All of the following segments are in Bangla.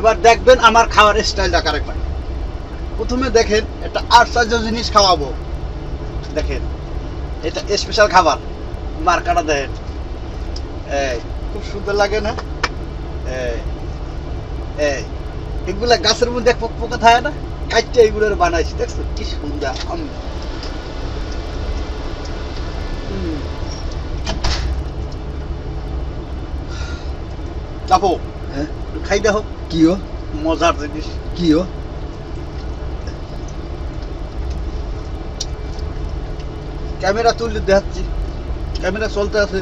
এবার দেখবেন আমার খাওয়ার স্টাইলটা কারেক্ট হয়। প্রথমে দেখেন একটা আশ্চর্য জিনিস খাওয়াবো। দেখেন এটা স্পেশাল খাবার, মার্কাটা দেখেন, এই খুব সুন্দর লাগে না? এই এই এগুলা গাছের মধ্যে পোকা থাকে না, কাটতে এগুলোর বানাইছি, দেখছো কি সুন্দর। চাপো, হ্যাঁ খাই দেখো কি ও মজার জিনিস। কি ও ক্যামেরা তুললে দেখাচ্ছি, ক্যামেরা চলতে আছে,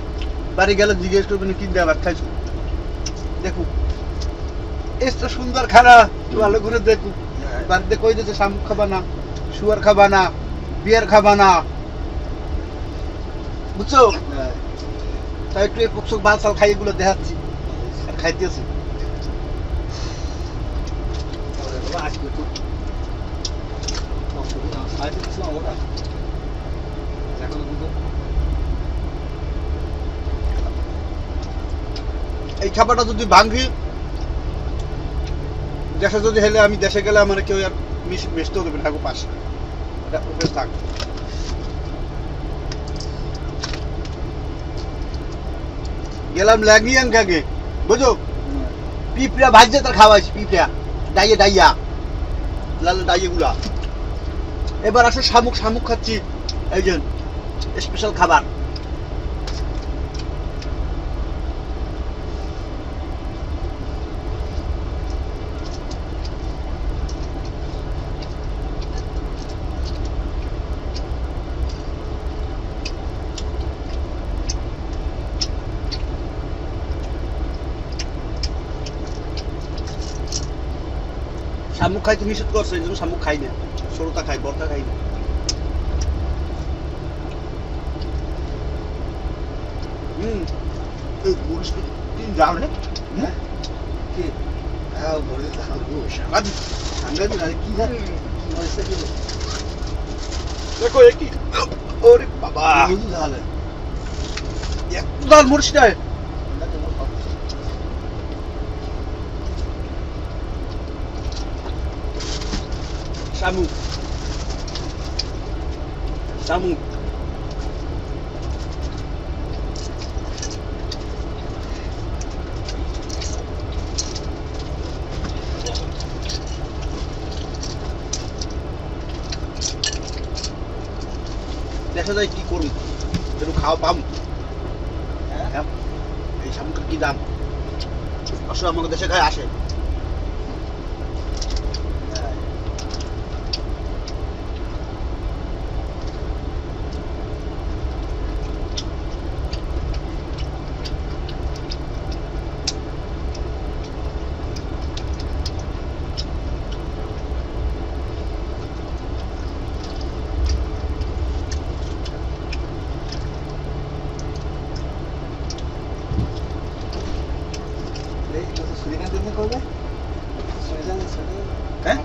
বাড়ি গেলে জিজ্ঞেস করবেন কি দেওয়া খাইছো। দেখো এত সুন্দর খানা, ভালো করে দেখো। বাড়িতে কই দিতে শামুক খাবা না, শুয়ার খাবা না, বিয়ার খাবা না, বুঝছো? তাই একটু কুকসুক বাল চাল খাই এগুলো দেখাচ্ছি আর খাইতেছি। এই খাবারটা যদি ভাঙি দেশে যদি হেলে, আমি দেশে গেলে আমার কেউ আর মিশতেও দেবে না পাশে, এটা অভ্যেস থাক। গেলাম ল্যাঙ্গিয়াং আগে, বুঝো পিঁপড়া ভাজছে তার খাওয়াইছি, পিঁপড়া ডাইয়ে ডাইয়া, লাল ডাইয়ে গুলা। এবার আসো শামুক, শামুক খাচ্ছি, এই যে স্পেশাল খাবার। শামুক খাইতে নিষেধ করছে, এই জন্য শামুক খাই না, সরুতা খাই, বরকা খাই না। এই মরিচ তিন জাল রে, কি ঠান্ডা দিন আর কি জানি দেখো কি, ওরে বাবা একটু জাল মরিচ নাই। শামুক, শামুক দেখা যায় কি করুন, একটু খাওয়া পাম। হ্যাঁ এই শামুকের কি দাম, আসলে আমাকে দেশে খায় আসে। হ্যাঁ